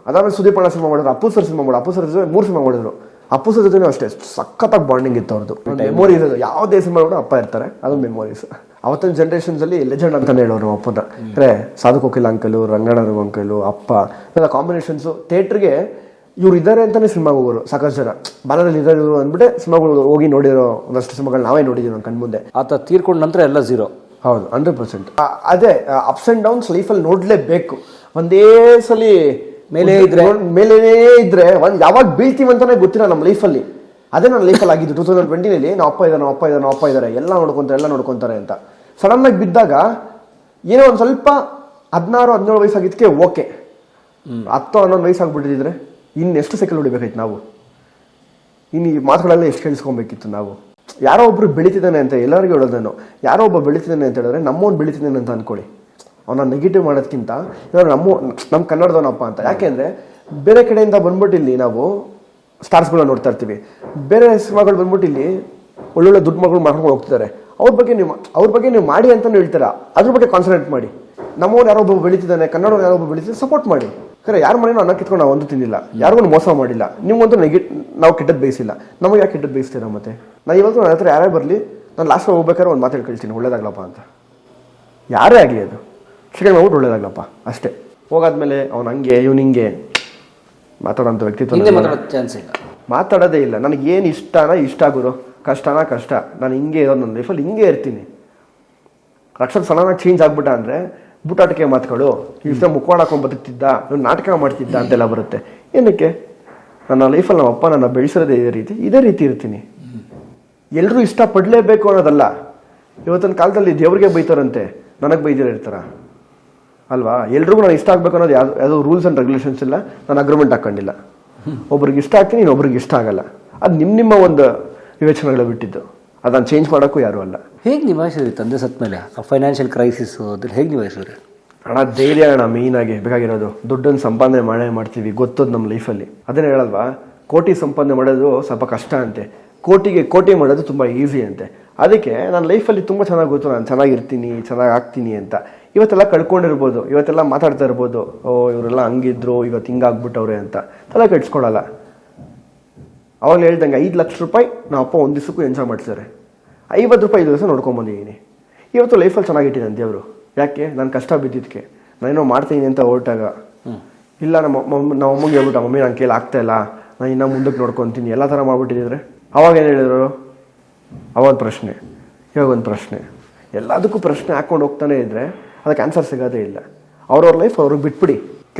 C: ಅದಾದ್ಮೇಲೆ ಸುದೀಪ್ ಅಣ್ಣ ಸಿನಿಮಾ ಮಾಡಿದ್ರು, ಅಪ್ಪು ಸರ್ ಸಿನಿಮಾ ಮಾಡಿದ್ರು. ಅಪ್ಪು ಸರ್ ಜೊತೆ 3 ಸಿನಿಮಾ ಮಾಡಿದ್ರು. ಅಪ್ಪು ಸರ್ ಜೊತೆ ಅಷ್ಟೇ ಸಖತ್ತಾಗಿ ಬಾಂಡಿಂಗ್ ಇತ್ತು ಅವ್ರದ್ದು. ಮೆಮೊರೀಸ್ ಅದು, ಯಾವುದೇ ಸಿನಿಮಾ ಕೂಡ ಅಪ್ಪ ಇರ್ತಾರೆ, ಅದು ಮೆಮೊರೀಸ್. ಅವತ್ತಿನ ಜನರೇಷನ್ಸ್ ಅಲ್ಲಿ ಲೆಜೆಂಡ್ ಅಂತಾನೆ ಹೇಳೋರು ಅಪ್ಪನ. ಅಂದ್ರೆ ಸಾಧು ಕೋಕಿಲ ಅಂಕಲು, ರಂಗಣ್ಣರು ಅಂಕಲು, ಅಪ್ಪ ಕಾಂಬಿನೇಷನ್ಸ್. ಥಿಯೇಟ್ರಿಗೆ ಇವ್ರು ಇದ್ದಾರೆ ಅಂತಾನೆ ಸಿನಿಮಾಗೆ ಹೋಗೋರು ಸಾಕಷ್ಟು ಜನ. ಬಾಲದಲ್ಲಿ ಇದ್ದಾರೆ ಇವರು ಅಂದ್ಬಿಟ್ಟೆ ಸಿನಿಮಾಗಳು ಹೋಗಿ ನೋಡಿರೋ ಒಂದಷ್ಟು ಸಿನಿಮಾಗಳು ನಾವೇ ನೋಡಿದ್ದೀವಿ ನಮ್ಮ ಕಣ್ಮುಂದೆ.
D: ಆತ ತೀರ್ಕೊಂಡ ನಂತರ ಎಲ್ಲ 0.
C: ಹೌದು, 100%. ಅದೇ ಅಪ್ಸ್ ಅಂಡ್ ಡೌನ್ಸ್ ಲೈಫಲ್ಲಿ ನೋಡ್ಲೇಬೇಕು. ಒಂದೇ ಸಲ ಮೇಲೆ ಇದ್ರೆ ಯಾವಾಗ ಬೀಳ್ತೀವಿ ಅಂತಾನೆ ಗೊತ್ತಿಲ್ಲ ನಮ್ಮ ಲೈಫಲ್ಲಿ. ಅದೇ ನನ್ನ ಲೈಫಲ್ಲಿ ಆಗಿದ್ದು 2020ನಲ್ಲಿ. ನಾವು ಅಪ್ಪ ಇದ್ದಾರೆ ಎಲ್ಲ ನೋಡ್ಕೊಂತಾರೆ ಅಂತ ಸಡನ್ ಆಗಿ ಬಿದ್ದಾಗ ಏನೋ ಒಂದು ಸ್ವಲ್ಪ 16-17 ವಯಸ್ಸಾಗಿದ್ದಕ್ಕೆ ಓಕೆ. 10-11 ವಯಸ್ಸಾಗ್ಬಿಟ್ಟಿದ್ರೆ ಇನ್ನೆಷ್ಟು ಸೈಕಲ್ ಹೊಡಿಬೇಕಾಯ್ತು ನಾವು. ಇನ್ನು ಈ ಮಾತುಗಳೆಲ್ಲ ಎಷ್ಟು ಕೇಳಿಸ್ಕೊಬೇಕಿತ್ತು ನಾವು. ಯಾರೋ ಒಬ್ರು ಬೆಳೀತಿದ್ದಾನೆ ಅಂತ ಎಲ್ಲರಿಗೂ ಹೇಳೋದು ನಾನು. ಯಾರೋ ಒಬ್ಬ ಬೆಳೀತಿದ್ದಾನೆ ಅಂತ ಹೇಳಿದ್ರೆ ನಮ್ಮವ್ನು ಬೆಳೀತಿದ್ದಾನೆ ಅಂತ ಅಂದ್ಕೊಳ್ಳಿ. ಅವನ ನೆಗೆಟಿವ್ ಮಾಡೋದಕ್ಕಿಂತ ನಮ್ಮ ಕನ್ನಡದವನಪ್ಪ ಅಂತ. ಯಾಕೆಂದರೆ ಬೇರೆ ಕಡೆಯಿಂದ ಬಂದ್ಬಿಟ್ಟು ಇಲ್ಲಿ ನಾವು ಸ್ಟಾರ್ಸ್ಗಳನ್ನ ನೋಡ್ತಾ ಇರ್ತೀವಿ. ಬೇರೆ ಸಿನಿಮಾಗಳು ಬಂದ್ಬಿಟ್ಟು ಇಲ್ಲಿ ಒಳ್ಳೊಳ್ಳೆ ದುಡ್ಡು ಮಗಳು ಮಾಡ್ಕೊಂಡು ಹೋಗ್ತಿದ್ದಾರೆ. ಅವ್ರ ಬಗ್ಗೆ ನೀವು ಮಾಡಿ ಅಂತಲೂ ಹೇಳ್ತೀರಾ, ಅದ್ರ ಬಗ್ಗೆ ಕಾನ್ಸಂಟ್ರೇಟ್ ಮಾಡಿ. ನಮ್ಮವ್ರು ಯಾರೊಬ್ಬ ಬೆಳೀತಿದ್ದಾನೆ, ಕನ್ನಡವ್ರು ಯಾರೊಬ್ಬ ಬೆಳೀತಿದ್ದಾರೆ, ಸಪೋರ್ಟ್ ಮಾಡಿ. ಖರೆ ಯಾರ ಮನೇನೂ ಅನ್ನ ಕಿತ್ಕೊಂಡು ನಾವು ಒಂದು ತಿಂದಿಲ್ಲ, ಯಾರಿಗೂ ಮೋಸ ಮಾಡಿಲ್ಲ, ನಿಮ್ಗಂತೂ ನಾವು ಕೆಟ್ಟದ್ದು ಬೇಯಿಸಿಲ್ಲ, ನಮಗೆ ಯಾಕೆ ಕೆಟ್ಟದ್ದು ಬೇಯಿಸ್ತೀರಾ? ಮತ್ತೆ ನಾನು ಇವತ್ತು ನನ್ನ ಹತ್ರ ಯಾರೇ ಬರಲಿ, ನಾನು ಲಾಸ್ಟ್ ಹೋಗ್ಬೇಕಾದ್ರೆ ಒಂದು ಮಾತು ಹೇಳ್ಕೊಳ್ತೀನಿ, ಒಳ್ಳೇದಾಗ್ಲಪ್ಪ ಅಂತ. ಯಾರೇ ಆಗಲಿ ಅದು ಶಿಕ್ಷಣ ಮಾಡ್ಬಿಟ್ಟು ಒಳ್ಳೇದಾಗ್ಲಪ್ಪ ಅಷ್ಟೇ. ಹೋಗಾದ್ಮೇಲೆ ಅವ್ನು ಹಂಗೆ ಇವ್ನು ಹಿಂಗೆ ಮಾತಾಡೋಂಥ ವ್ಯಕ್ತಿತ್ವ
D: ಚಾನ್ಸ್ ಇಲ್ಲ,
C: ಮಾತಾಡೋದೇ ಇಲ್ಲ. ನನಗೆ ಏನು ಇಷ್ಟ ಆಗೋದು, ಕಷ್ಟನ ಕಷ್ಟ, ನಾನು ಹಿಂಗೆ ಇರೋದು, ನನ್ನ ಲೈಫಲ್ಲಿ ಹಿಂಗೆ ಇರ್ತೀನಿ. ಅಕ್ಷರ ಸಡನ್ನಾಗಿ ಚೇಂಜ್ ಆಗ್ಬಿಟ್ಟ ಅಂದರೆ ಬೂಟಾಟಿಕೆ ಮಾತುಗಳು, ಇಷ್ಟ ಮುಖವಾಡ ಹಾಕೊಂಡು ಬದುಕ್ತಿದ್ದ, ಇವ್ನು ನಾಟಕ ಮಾಡ್ತಿದ್ದ ಅಂತೆಲ್ಲ ಬರುತ್ತೆ. ಏನಕ್ಕೆ? ನನ್ನ ಲೈಫಲ್ಲಿ ನಮ್ಮ ಅಪ್ಪ ನನ್ನ ಬೆಳೆಸಿರೋದೇ ಇದೇ ರೀತಿ ಇರ್ತೀನಿ. ಎಲ್ಲರೂ ಇಷ್ಟಪಡಲೇಬೇಕು ಅನ್ನೋದಲ್ಲ. ಇವತ್ತಿನ ಕಾಲದಲ್ಲಿ ದೇವ್ರಿಗೆ ಬೈತಾರಂತೆ, ನನಗೆ ಬೈದಿರ ಇರ್ತಾರ ಅಲ್ವಾ? ಎಲ್ರಿಗೂ ನಾನು ಇಷ್ಟ ಆಗಬೇಕು ಅನ್ನೋದು ಯಾವುದೋ ರೂಲ್ಸ್ ಆ್ಯಂಡ್ ರೆಗ್ಯುಲೇಷನ್ಸ್ ಇಲ್ಲ, ನಾನು ಅಗ್ರಿಮೆಂಟ್ ಹಾಕೊಂಡಿಲ್ಲ. ಒಬ್ರಿಗೆ ಇಷ್ಟ ಆಗ್ತೀನಿ, ಇನ್ನೊಬ್ರಿಗೆ ಇಷ್ಟ ಆಗಲ್ಲ. ಅದು ನಿಮ್ಮ ಒಂದು ವಿವೇಚನೆಗಳ ಬಿಟ್ಟಿದ್ದು, ಅದನ್ನು ಚೇಂಜ್ ಮಾಡೋಕ್ಕೂ ಯಾರೂ ಅಲ್ಲ.
D: ಹೇಗೆ ನಿಭಾಯಿಸಿದ್ರಿ ತಂದೆ ಸತ್ತ ಮೇಲೆ ಆ ಫೈನಾನ್ಷಿಯಲ್ ಕ್ರೈಸಿಸ್ ಅದ್ರ ಹೇಗೆ ನಿಭಾಯಿಸಿದ್ರಿ?
C: ಹಣ ಧೈರ್ಯ ಅಣ್ಣ ಮೇಯ್ನಾಗಿ ಬೇಕಾಗಿರೋದು. ದುಡ್ಡನ್ನು ಸಂಪಾದನೆ ಮಾಡ್ತೀವಿ, ಗೊತ್ತದು ನಮ್ಮ ಲೈಫಲ್ಲಿ. ಅದನ್ನೇ ಹೇಳಲ್ವಾ, ಕೋಟಿ ಸಂಪಾದನೆ ಮಾಡೋದು ಸ್ವಲ್ಪ ಕಷ್ಟ ಅಂತೆ, ಕೋಟಿ ಮಾಡೋದು ತುಂಬ ಈಸಿ ಅಂತೆ. ಅದಕ್ಕೆ ನನ್ನ ಲೈಫಲ್ಲಿ ತುಂಬ ಚೆನ್ನಾಗಿ ಗೊತ್ತು, ನಾನು ಚೆನ್ನಾಗಿರ್ತೀನಿ, ಚೆನ್ನಾಗಿ ಆಗ್ತೀನಿ ಅಂತ. ಇವತ್ತೆಲ್ಲ ಕಳ್ಕೊಂಡಿರ್ಬೋದು, ಇವತ್ತೆಲ್ಲ ಮಾತಾಡ್ತಾ ಇರ್ಬೋದು, ಓ ಇವರೆಲ್ಲ ಹಂಗಿದ್ರು, ಇವತ್ತು ಹಿಂಗಾಗ್ಬಿಟ್ಟವ್ರೆ ಅಂತ ತಲೆ ಕೆಡ್ಸ್ಕೊಳಲ್ಲ. ಅವಾಗ ಹೇಳ್ದಂಗೆ 5 ಲಕ್ಷ ರೂಪಾಯಿ ನಮ್ಮ ಅಪ್ಪ ಒಂದು ದಿವಸಕ್ಕೂ ಎಂಜಾಯ್ ಮಾಡ್ತಾರೆ, 50 ರೂಪಾಯಿ 5 ದಿವಸ ನೋಡ್ಕೊಂಬಂದಿದ್ದೀನಿ. ಇವತ್ತು ಲೈಫಲ್ಲಿ ಚೆನ್ನಾಗಿಟ್ಟಿದ್ದಾನೆ ದೇವರು. ಯಾಕೆ? ನಾನು ಕಷ್ಟ ಬಿದ್ದಿದ್ದಕ್ಕೆ. ನಾನೇನೋ ಮಾಡ್ತೀನಿ ಅಂತ ಹೊರಟಾಗ ಇಲ್ಲ, ನಮ್ಮ ಅಮ್ಮಗೆ ಹೇಳ್ಬಿಟ್ಟು, ಮಮ್ಮಿ ನನ್ನ ಕೈಲಿ ಆಗ್ತಾ ಇಲ್ಲ, ನಾನು ಇನ್ನೂ ಮುಂದಕ್ಕೆ ನೋಡ್ಕೊತೀನಿ, ಎಲ್ಲ ಥರ ಮಾಡ್ಬಿಟ್ಟಿದ್ರೆ ಅವಾಗ ಏನು ಹೇಳಿದ್ರು? ಅವಾಗ ಪ್ರಶ್ನೆ, ಇವಾಗ ಒಂದು ಪ್ರಶ್ನೆ. ಎಲ್ಲದಕ್ಕೂ ಪ್ರಶ್ನೆ ಹಾಕ್ಕೊಂಡು ಹೋಗ್ತಾನೆ ಇದ್ದರೆ ಅದಕ್ಕೆ ಆನ್ಸರ್ ಸಿಗೋದೇ ಇಲ್ಲ. ಅವ್ರವ್ರ ಲೈಫ್ ಅವ್ರಿಗೆ ಬಿಟ್ಬಿಡಿ.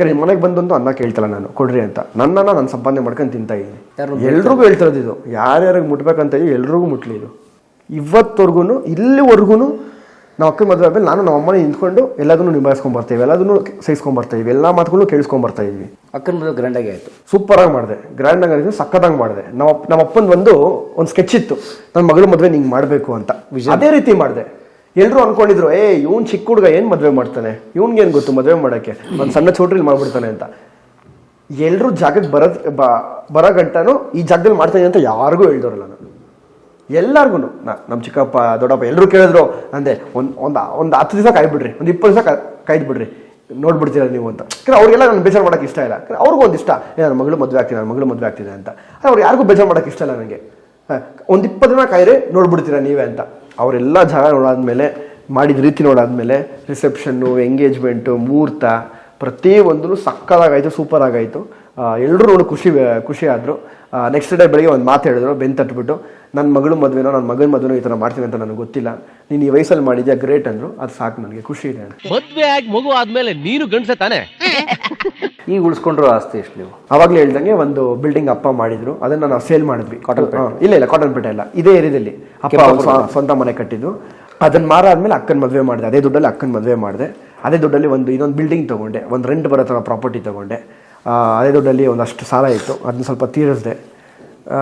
C: ನಿಮ್ಮ ಮನೆಗೆ ಬಂದಂತೂ ಅನ್ನ ಕೇಳ್ತಲ್ಲ ನಾನು ಕೊಡ್ರಿ ಅಂತ, ನನ್ನನ್ನು ನಾನು ಸಂಪಾದನೆ ಮಾಡ್ಕೊಂಡು ತಿಂತಾ ಇದ್ದೀನಿ. ಎಲ್ರಿಗೂ ಹೇಳ್ತಿರೋದು ಇದು, ಯಾರ್ಯಾರಿಗೆ ಮುಟ್ಬೇಕಂತ ಇದೀವಿ ಎಲ್ರಿಗೂ ಮುಟ್ಲಿ ಇದು. ಇವತ್ತವರೆಗೂ ಇಲ್ಲಿವರೆಗೂ ನಾವು ಅಕ್ಕನ ಮದುವೆ ಆದ್ಮೇಲೆ ನಾನು ನಮ್ಮ ಅಮ್ಮನೇ ನಿಂತ್ಕೊಂಡು ಎಲ್ಲದನ್ನು ನಿಭಾಯಿಸ್ಕೊಂಡ್ಬರ್ತೀವಿ, ಎಲ್ಲದನ್ನು ಸಹಿಸ್ಕೊಂಡ್ಬರ್ತಾಯಿದ್ವಿ, ಎಲ್ಲ ಮಾತುಗಳನ್ನು ಕೇಳಿಸ್ಕೊಂಡ್ಬರ್ತಾಯಿದ್ವಿ.
D: ಅಕ್ಕನ ಮದುವೆ ಗ್ರ್ಯಾಂಡಾಗಿ ಆಯಿತು,
C: ಸೂಪರಾಗಿ ಮಾಡಿದೆ, ಗ್ರ್ಯಾಂಡಾಗಿ ಆಗಿದೆ, ಸಕ್ಕತ್ತಾಗಿ ಮಾಡಿದೆ. ನಮ್ಮ ಅಪ್ಪನ ಒಂದು ಸ್ಕೆಚ್ ಇತ್ತು, ನನ್ನ ಮಗಳ ಮದುವೆ ನಿಂಗೆ ಮಾಡಬೇಕು ಅಂತ. ಅದೇ ರೀತಿ ಮಾಡಿದೆ. ಎಲ್ಲರೂ ಅನ್ಕೊಂಡಿದ್ರು, ಇವ್ನು ಚಿಕ್ಕ ಹುಡುಗ ಏನು ಮದುವೆ ಮಾಡ್ತಾನೆ, ಇವ್ನಿಗೇನು ಗೊತ್ತು ಮದುವೆ ಮಾಡೋಕ್ಕೆ, ಒಂದು ಸಣ್ಣ ಚೋಟ್ರಿಲಿ ಮಾಡ್ಬಿಡ್ತಾನೆ ಅಂತ. ಎಲ್ಲರೂ ಜಾಗಕ್ಕೆ ಬರೋ ಗಂಟನೂ ಈ ಜಾಗದಲ್ಲಿ ಮಾಡ್ತಾನೆ ಅಂತ ಯಾರಿಗೂ ಹೇಳ್ದವ್ರಲ್ಲ ನಾನು. ಎಲ್ಲರಿಗೂ ನಮ್ಮ ಚಿಕ್ಕಪ್ಪ ದೊಡ್ಡಪ್ಪ ಎಲ್ಲರೂ ಕೇಳಿದ್ರು ಅಂದೆ, ಒಂದು 10 ದಿವಸ ಕಾಯ್ಬಿಡ್ರಿ, ಒಂದು 20 ದಿವಸ ಕಾಯ್ದು ಬಿಡ್ರಿ, ನೋಡ್ಬಿಡ್ತೀರ ನೀವು ಅಂತ. ಅವ್ರಿಗೆಲ್ಲ ನಾನು ಬೇಜಾರು ಮಾಡೋಕ್ಕೆ ಇಷ್ಟ ಇಲ್ಲ. ಅವ್ರಿಗೂ ಒಂದು ಇಷ್ಟ, ನನ್ನ ಮಗಳು ಮದುವೆ ಆಗ್ತಿದೆ ಅಂತ. ಅವ್ರು ಯಾರಿಗೂ ಬೇಜಾರು ಮಾಡೋಕ್ಕೆ ಇಷ್ಟ ಇಲ್ಲ ನನಗೆ. ಒಂದು 20 ದಿನ ಕಾಯ್ರಿ, ನೋಡ್ಬಿಡ್ತೀರಾ ನೀವೇ ಅಂತ. ಅವರೆಲ್ಲ ಜಾಗ ನೋಡಾದ್ಮೇಲೆ, ಮಾಡಿದ ರೀತಿ ನೋಡಾದ್ಮೇಲೆ, ರಿಸೆಪ್ಷನ್ನು, ಎಂಗೇಜ್ಮೆಂಟು, ಮುಹೂರ್ತ ಪ್ರತಿಯೊಂದೂ ಸಕ್ಕದಾಗಾಯಿತು, ಸೂಪರ್ ಆಗಾಯಿತು. ಎಲ್ಲರೂ ನೋಡಿ ಖುಷಿ ಆದರು. ನೆಕ್ಸ್ಟ್ ಡೇ ಬೆಳಗ್ಗೆ ಒಂದು ಮಾತು ಹೇಳಿದ್ರು, ಬೆನ್ನು ತಟ್ಬಿಟ್ಟು, ನನ್ನ ಮಗಳ ಮದುವೆನೋ ನನ್ನ ಮಗನ ಮದುವೆನೋ ಈ ಥರ ಮಾಡ್ತೀನಿ ಅಂತ ನನಗೆ ಗೊತ್ತಿಲ್ಲ, ನೀನು ಈ ವಯಸ್ಸಲ್ಲಿ ಮಾಡಿದ್ಯಾ, ಗ್ರೇಟ್ ಅಂದರು. ಅದು ಸಾಕು, ನನಗೆ ಖುಷಿ ಇದೆ.
A: ಮದುವೆ ಆಗಿ ಮಗು ಆದ್ಮೇಲೆ ನೀನು ಗಂಡಸೆ ತಾನೆ.
D: ಈಗ ಉಳಿಸ್ಕೊಂಡ್ರು ಆಸ್ತಿ ಎಷ್ಟು ನೀವು?
C: ಅವಾಗಲೇ ಹೇಳ್ದಂಗೆ ಒಂದು ಬಿಲ್ಡಿಂಗ್ ಅಪ್ಪ ಮಾಡಿದ್ರು, ಅದನ್ನು ನಾವು ಸೇಲ್ ಮಾಡಿದ್ವಿ. ಇಲ್ಲ ಕಾಟನ್ಪೇಟೆ ಇಲ್ಲ, ಇದೇ ಏರಿಯಾದಲ್ಲಿ ಅಪ್ಪ ಸ್ವಂತ ಮನೆ ಕಟ್ಟಿದ್ದು. ಅದನ್ನು ಮಾರಾದ್ಮೇಲೆ ಅಕ್ಕನ ಮದುವೆ ಮಾಡಿದೆ, ಅದೇ ದುಡ್ಡಲ್ಲಿ ಅಕ್ಕನ ಮದುವೆ ಮಾಡಿದೆ. ಅದೇ ದುಡ್ಡಲ್ಲಿ ಇನ್ನೊಂದು ಬಿಲ್ಡಿಂಗ್ ತೊಗೊಂಡೆ, ಒಂದು ರೆಂಟ್ ಬರೋ ಥರ ಪ್ರಾಪರ್ಟಿ ತೊಗೊಂಡೆ. ಅದೇ ದುಡ್ಡಲ್ಲಿ ಒಂದಷ್ಟು ಸಾಲ ಇತ್ತು, ಅದನ್ನ ಸ್ವಲ್ಪ ತೀರಿಸಿದೆ.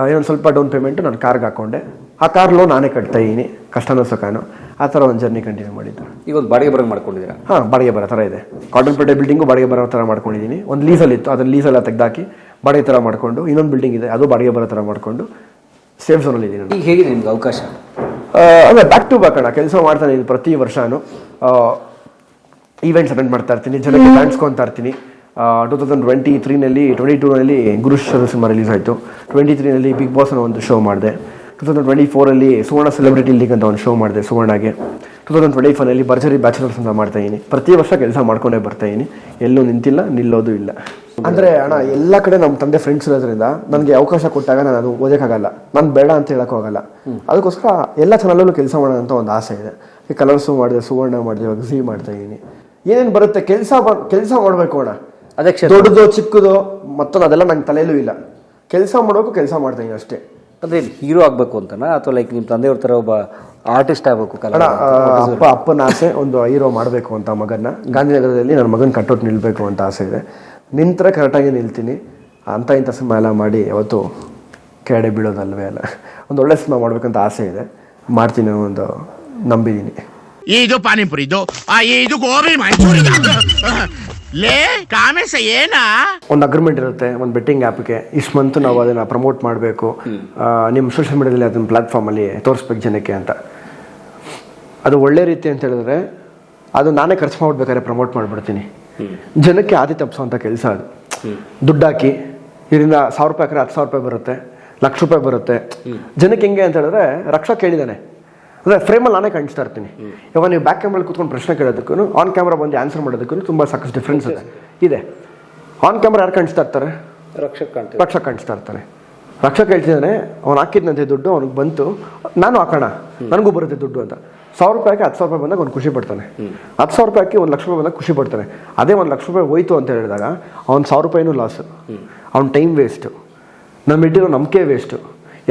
C: ಇನ್ನೊಂದು ಸ್ವಲ್ಪ ಡೌನ್ ಪೇಮೆಂಟು ನಾನು ಕಾರ್ಗೆ ಹಾಕ್ಕೊಂಡೆ. ಆ ಕಾರ್ ಲೋನ್ ನಾನೇ ಕಟ್ತಾ ಇದ್ದೀನಿ, ಕಷ್ಟನೋ ಸುಖನೋ. ಆ ಥರ ಒಂದು ಜರ್ನಿ ಕಂಟಿನ್ಯೂ ಮಾಡಿದ್ದು.
D: ಈಗ ಒಂದು ಬಾಡಿಗೆ ಬರೋಂಗೆ ಮಾಡ್ಕೊಂಡಿದ್ದೀರಾ?
C: ಹಾಂ, ಬಾಡಿಗೆ ಬರೋ ಥರ ಇದೆ. ಕಾಟನ್ಪೇಟೆ ಬಿಲ್ಡಿಂಗು ಬಾಡಿಗೆ ಬರೋ ಥರ ಮಾಡ್ಕೊಂಡಿದ್ದೀನಿ. ಒಂದು ಲೀಸಲ್ಲಿ ಇತ್ತು, ಅದನ್ನು ಲೀಸೆಲ್ಲ ತೆಗೆದಾಕಿ ಬಾಡಿಗೆ ಥರ ಮಾಡಿಕೊಂಡು, ಇನ್ನೊಂದು ಬಿಲ್ಡಿಂಗ್ ಇದೆ, ಅದು ಬಾಡಿಗೆ ಬರೋ ಥರ ಮಾಡಿಕೊಂಡು ಸೇಫ್ ಝೋನಲ್ಲಿ ಇದ್ದೀನಿ.
D: ಈಗ ಹೇಗಿದೆ ನಿಮ್ಗೆ ಅವಕಾಶ?
C: ಅಂದರೆ ಬ್ಯಾಕ್ ಟು ಬ್ಯಾಕ್ ಅಣ್ಣ ಕೆಲಸ ಮಾಡ್ತಾನೆ ಇದ್ದೀನಿ. ಪ್ರತಿ ವರ್ಷವೂ ಈವೆಂಟ್ಸ್ ಅಟೆಂಡ್ ಮಾಡ್ತಾ ಇರ್ತೀನಿ, ಜನಕ್ಕೆ ಕಾಣಿಸ್ಕೊತಾ ಇರ್ತೀನಿ. 2023ನಲ್ಲಿ 22ನಲ್ಲಿ ಗುರುಶರು ಸಿನಿಮಾ ರಿಲೀಸ್ ಆಯಿತು. 23ನಲ್ಲಿ ಬಿಗ್ ಬಾಸ್ ಅನ್ನೋ ಒಂದು ಶೋ ಮಾಡಿದೆ. 2024ರಲ್ಲಿ ಸುವರ್ಣ ಸೆಲೆಬ್ರಿಟಿ ಲೀಗ್ ಅಂತ ಒಂದು ಶೋ ಮಾಡಿದೆ ಸುವರ್ಣಗೆ. 2025ನಲ್ಲಿ ಭರ್ಜರಿ ಬ್ಯಾಚುಲರ್ಸ್ ಅಂತ ಮಾಡ್ತಾಯಿದ್ದೀನಿ. ಪ್ರತಿ ವರ್ಷ ಕೆಲಸ ಮಾಡ್ಕೊಂಡೇ ಬರ್ತಾಯಿದ್ದೀನಿ, ಎಲ್ಲೂ ನಿಂತಿಲ್ಲ, ನಿಲ್ಲೋದು ಇಲ್ಲ. ಅಂದರೆ ಅಣ್ಣ ಎಲ್ಲ ಕಡೆ ನಮ್ಮ ತಂದೆ ಫ್ರೆಂಡ್ಸ್ ಇರೋದ್ರಿಂದ ನನಗೆ ಅವಕಾಶ ಕೊಟ್ಟಾಗ ನಾನು ಅದು ಓದೋಕ್ಕಾಗಲ್ಲ, ನಾನು ಬೇಡ ಅಂತ ಹೇಳೋಕ್ಕಾಗಲ್ಲ. ಅದಕ್ಕೋಸ್ಕರ ಎಲ್ಲ ಚಾನಲಲ್ಲೂ ಕೆಲಸ ಮಾಡೋಣ ಅಂತ ಒಂದು ಆಸೆ ಇದೆ. ಕಲರ್ಸು ಮಾಡಿದೆ, ಸುವರ್ಣ ಮಾಡಿದೆ, ಇವಾಗ ಝೀ ಮಾಡ್ತಾಯಿದ್ದೀನಿ. ಏನೇನು ಬರುತ್ತೆ ಕೆಲಸ ಮಾಡಬೇಕು ಅಣ್ಣ.
D: ಅದಕ್ಕೆ
C: ದೊಡ್ಡದು ಚಿಕ್ಕದು ಮತ್ತೊಂದು ಅದೆಲ್ಲ ನಂಗೆ ತಲೆಯಲ್ಲೂ ಇಲ್ಲ. ಕೆಲಸ ಮಾಡೋಕು ಕೆಲಸ ಮಾಡ್ತಾಯಿದ್ದೀನಿ ಅಷ್ಟೇ.
D: ಅಂದರೆ ಹೀರೋ ಆಗಬೇಕು ಅಂತನಾ, ಅಥವಾ ಲೈಕ್ ನಿಮ್ಮ ತಂದೆಯವ್ರ ಥರ ಒಬ್ಬ ಆರ್ಟಿಸ್ಟ್ ಆಗಬೇಕು?
C: ಅಪ್ಪನ ಆಸೆ ಒಂದು ಹೀರೋ ಮಾಡಬೇಕು ಅಂತ ಮಗನ. ಗಾಂಧಿನಗರದಲ್ಲಿ ನನ್ನ ಮಗನ ಕಟ್ಟೋಟ್ ನಿಲ್ಲಬೇಕು ಅಂತ ಆಸೆ ಇದೆ. ನಿಂತರೆ ಕರೆಕ್ಟಾಗಿ ನಿಲ್ತೀನಿ. ಅಂಥ ಇಂಥ ಸಿನಿಮಾ ಎಲ್ಲ ಮಾಡಿ ಯಾವತ್ತು ಕೆಡೆ ಬೀಳೋದಲ್ವೇ ಅಲ್ಲ. ಒಂದು ಒಳ್ಳೆ ಸಿನಿಮಾ ಮಾಡಬೇಕಂತ ಆಸೆ ಇದೆ, ಮಾಡ್ತೀನಿ ಒಂದು ನಂಬಿದ್ದೀನಿ.
B: ಇದು ಪಾನಿಪುರಿದು, ಇದು ಗೋಬಿ ಮಂಚೂರಿ. ಲೇ ಕಾಮೇಶ ಏನಾ?
C: ಒಂದು ಅಗ್ರಿಮೆಂಟ್ ಇರುತ್ತೆ ಒಂದು ಬೆಟ್ಟಿಂಗ್ ಆ್ಯಪ್ಗೆ, ಇಷ್ಟು ಮಂತು ನಾವು ಅದನ್ನು ಪ್ರಮೋಟ್ ಮಾಡಬೇಕು, ನಿಮ್ಮ ಸೋಷಿಯಲ್ ಮೀಡಿಯಾದಲ್ಲಿ ಅದನ್ನ ಪ್ಲಾಟ್ಫಾರ್ಮಲ್ಲಿ ತೋರಿಸ್ಬೇಕು ಜನಕ್ಕೆ ಅಂತ. ಅದು ಒಳ್ಳೆ ರೀತಿ ಅಂತ ಹೇಳಿದ್ರೆ ಅದು ನಾನೇ ಖರ್ಚು ಮಾಡ್ಬೇಕಾದ್ರೆ ಪ್ರಮೋಟ್ ಮಾಡಿಬಿಡ್ತೀನಿ. ಜನಕ್ಕೆ ಆದಿ ತಪ್ಪಿಸೋಂಥ ಕೆಲಸ ಅದು. ದುಡ್ಡು ಹಾಕಿ ಇದರಿಂದ 1,000 ರೂಪಾಯಿ ಹಾಕಿದ್ರೆ 10,000 ರೂಪಾಯಿ ಬರುತ್ತೆ, ಲಕ್ಷ ರೂಪಾಯಿ ಬರುತ್ತೆ. ಜನಕ್ಕೆ ಹೆಂಗೆ ಅಂತ ಹೇಳಿದ್ರೆ ರಕ್ಷಾ ಕೇಳಿದಾನೆ ಅಂದರೆ ಫ್ರೇಮಲ್ಲಿ ನಾನೇ ಕಾಣಿಸ್ತಾ ಇರ್ತೀನಿ. ಇವಾಗ ನೀವು ಬ್ಯಾಕ್ ಕ್ಯಾಮ್ರಲ್ಲಿ ಕೂತ್ಕೊಂಡು ಪ್ರಶ್ನೆ ಕೇಳೋದಕ್ಕೂ ಆನ್ ಕ್ಯಾಮ್ರಾ ಬಂದು ಆನ್ಸರ್ ಮಾಡೋದಕ್ಕೂ ತುಂಬ ಸಾಕಷ್ಟು ಡಿಫ್ರೆನ್ಸ್ ಇದೆ. ಆನ್ ಕ್ಯಾಮ್ರಾ ಯಾರು ಕಾಣಿಸ್ತಾ ಇರ್ತಾರೆ? ರಕ್ಷಕ್ ಕಾಣಿಸ್ತಾ ಇರ್ತಾನೆ. ರಕ್ಷಕ್ ಹೇಳ್ತಿದ್ದಾನೆ ಅವ್ನು ಹಾಕಿದ್ನಂತೆ ದುಡ್ಡು ಅವ್ನಿಗೆ ಬಂತು, ನಾನು ಹಾಕೋಣ ನನಗೂ ಬರುತ್ತೆ ದುಡ್ಡು ಅಂತ. 1,000 ರೂಪಾಯಿಗೆ 10,000 ರೂಪಾಯಿ ಬಂದಾಗ ಅವ್ನು ಖುಷಿ ಪಡ್ತಾನೆ. 10,000 ರೂಪಾಯಿಗೆ 1 ಲಕ್ಷ ರೂಪಾಯಿ ಬಂದಾಗ ಖುಷಿ ಪಡ್ತಾನೆ. ಅದೇ 1 ಲಕ್ಷ ರೂಪಾಯಿ ಹೋಯ್ತು ಅಂತ ಹೇಳಿದಾಗ ಅವ್ನು 1,000 ರೂಪಾಯಿನೂ ಲಾಸು, ಅವ್ನ ಟೈಮ್ ವೇಸ್ಟು, ನಮ್ಮ ಇಟ್ಟಿರೋ ನಂಬಿಕೆ ವೇಸ್ಟು,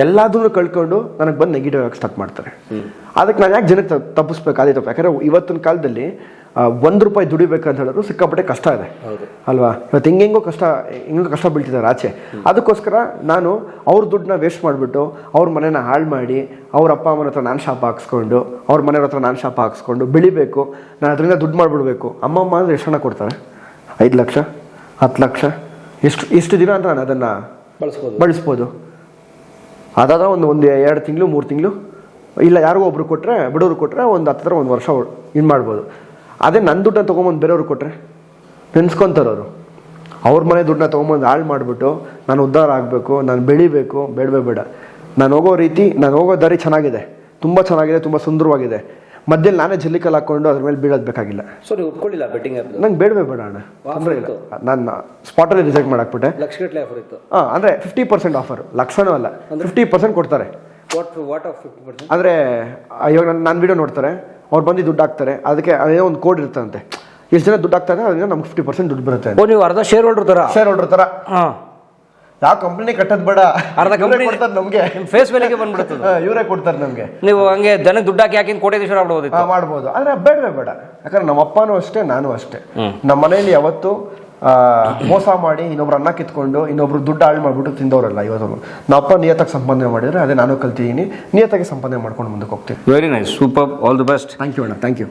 C: ಎಲ್ಲದನ್ನು ಕಳ್ಕೊಂಡು ನನಗೆ ಬಂದು ನೆಗೆಟಿವ್ ಆಗಿ ಸ್ಟಾರ್ಟ್ ಮಾಡ್ತಾರೆ. ಅದಕ್ಕೆ ನಾನು ಯಾಕೆ ಜನಕ್ಕೆ ತಪ್ಪಿಸ್ಬೇಕು? ಅದೇ ತಪ್ಪು. ಯಾಕಂದರೆ ಇವತ್ತಿನ ಕಾಲದಲ್ಲಿ 1 ರೂಪಾಯಿ ದುಡಿಬೇಕಂತ ಹೇಳಿದ್ರು ಸಿಕ್ಕಾಪಟ್ಟೆ ಕಷ್ಟ ಇದೆ ಅಲ್ವಾ? ಇವತ್ತು ಹೆಂಗೆಂಗೋ ಕಷ್ಟ ಬೀಳ್ತಿದ್ದಾರೆ ಆಚೆ. ಅದಕ್ಕೋಸ್ಕರ ನಾನು ಅವ್ರ ದುಡ್ಡನ್ನ ವೇಸ್ಟ್ ಮಾಡಿಬಿಟ್ಟು ಅವ್ರ ಮನೇನ ಹಾಳು ಮಾಡಿ ಅವ್ರ ಅಪ್ಪ ಅಮ್ಮನ ಹತ್ರ ನಾನು ಶಾಪ ಹಾಕ್ಸ್ಕೊಂಡು ಅವ್ರ ಮನೆಯವ್ರ ಹತ್ರ ನಾನು ಶಾಪ ಹಾಕ್ಸ್ಕೊಂಡು ಬೆಳಿಬೇಕು, ನಾನು ಅದರಿಂದ ದುಡ್ಡು ಮಾಡಿಬಿಡ್ಬೇಕು. ಅಮ್ಮಮ್ಮ ಅಂದರೆ ಎಷ್ಟು ಹಣ ಕೊಡ್ತಾರೆ? 5 ಲಕ್ಷ 10 ಲಕ್ಷ ಎಷ್ಟು ದಿನ ಅಂತ ನಾನು ಅದನ್ನು ಬಳಸ್ಬೋದು. ಅದಾದ ಒಂದು 2 ತಿಂಗಳು 3 ತಿಂಗಳು ಇಲ್ಲ ಯಾರಿಗೋ ಒಬ್ರು ಕೊಟ್ಟರೆ ಬಿಡೋರು ಕೊಟ್ಟರೆ ಒಂದು 1 ವರ್ಷ ಇನ್ನು ಮಾಡ್ಬೋದು. ಅದೇ ನನ್ನ ದುಡ್ಡನ್ನ ತೊಗೊಂಬಂದು ಬೇರೆಯವ್ರಿಗೆ ಕೊಟ್ಟರೆ ನೆನ್ಸ್ಕೊತಾರೆ ಅವರು. ಅವ್ರ ಮನೆ ದುಡ್ಡನ್ನ ತೊಗೊಂಬಂದು ಹಾಳು ಮಾಡಿಬಿಟ್ಟು ನಾನು ಉದ್ಧಾರ ಆಗಬೇಕು, ನಾನು ಬೆಳಿಬೇಕು, ಬೇಡ. ನಾನು ಹೋಗೋ ದಾರಿ ಚೆನ್ನಾಗಿದೆ, ತುಂಬ ಚೆನ್ನಾಗಿದೆ, ತುಂಬ ಸುಂದರವಾಗಿದೆ. ಮಧ್ಯದಲ್ಲಿ ನಾನೇ ಜಲ್ಲಿಕಲ್ಲಿ ಹಾಕ್ಕೊಂಡು ಅದ್ರ ಮೇಲೆ ಬೀಳೋದು ಬೇಕಾಗಿಲ್ಲ.
D: ಸೊ ನೀವು ಒಪ್ಕೊಳ್ಳಿಲ್ಲ ಬೆಟ್ಟಿಂಗ್ ಆ್ಯಪ್?
C: ನಂಗೆ ಬೇಡ ಅಣ್ಣ, ತೊಂದರೆ ಇಲ್ಲ. ನಾನು ಸ್ಪಾಟಲ್ಲಿ ರಿಜೆಕ್ಟ್ ಮಾಡಾಕ್ಬಿಟ್ಟೆ.
D: ಲಕ್ಷಗಟ್ಟಲೆ ಆಫರ್ ಇತ್ತು.
C: ಅಂದರೆ 50% ಆಫರ್, ಲಕ್ಷನೂ ಅಲ್ಲ, 50% ಕೊಡ್ತಾರೆ.
D: What of 50%? ಅಂದರೆ
C: ಇವಾಗ ನನ್ನ ವಿಡಿಯೋ ನೋಡ್ತಾರೆ, ಅವ್ರು ಬಂದು ದುಡ್ಡು ಹಾಕ್ತಾರೆ, ಅದಕ್ಕೆ ಅದೇ ಒಂದು ಕೋಡ್ ಇರ್ತಂತೆ, ಎಷ್ಟು ಜನ ದುಡ್ಡು ಹಾಕ್ತಾರೆ ಅದರಿಂದ ನಮ್ಗೆ 50% ದುಡ್ಡು ಬರುತ್ತೆ.
D: ನೀವು ಅರ್ಧ ಶೇರ್ ಹೋಲ್ಡರ್ ಥರ
C: ಯಾವ ಕಂಪ್ನಿ ಕಟ್ಟೋದು ಬೇಡ,
D: ಅರ್ಧ ಕಂಪ್ನಿ
C: ಕೊಡ್ತಾರೆ ನಮಗೆ,
D: ಫೇಸ್ ವ್ಯಾಲ್ಯೂಗೆ ಬಂದ್ಬಿಡುತ್ತೆ.
C: ಇವರೇ ಕೊಡ್ತಾರೆ ನಮಗೆ.
D: ನೀವು ಹಂಗೆ ಜನಕ್ಕೆ ದುಡ್ಡು ಹಾಕಿ ಹಾಕಿ ಕೋಟೇಶ್ವರ
C: ಮಾಡ್ಬೋದು. ಆದರೆ ಬೇಡ. ಯಾಕಂದ್ರೆ ನಮ್ಮ ಅಪ್ಪನೂ ಅಷ್ಟೇ, ನಾನು ಅಷ್ಟೇ. ನಮ್ಮ ಮನೆಯಲ್ಲಿ ಯಾವತ್ತು ಮೋಸ ಮಾಡಿ ಇನ್ನೊಬ್ರು ಅನ್ನ ಕಿತ್ಕೊಂಡು ಇನ್ನೊಬ್ರು ದುಡ್ಡು ಹಾಳು ಮಾಡಿಬಿಟ್ಟು ತಿಂದವರಲ್ಲ ಇವತ್ತು. ನಮ್ಮ ಅಪ್ಪ ನಿಯತ್ತಾಗಿ ಸಂಪಾದನೆ ಮಾಡಿದರೆ ಅದೇ ನಾನು ಕಲ್ತಿದ್ದೀನಿ, ನಿಯತ್ತಾಗಿ ಸಂಪಾದನೆ ಮಾಡ್ಕೊಂಡು ಮುಂದಕ್ಕೆ ಹೋಗ್ತೀನಿ.
D: Very nice, super, all the best.
C: Thank you ಅಣ್ಣ, ಥ್ಯಾಂಕ್ ಯು.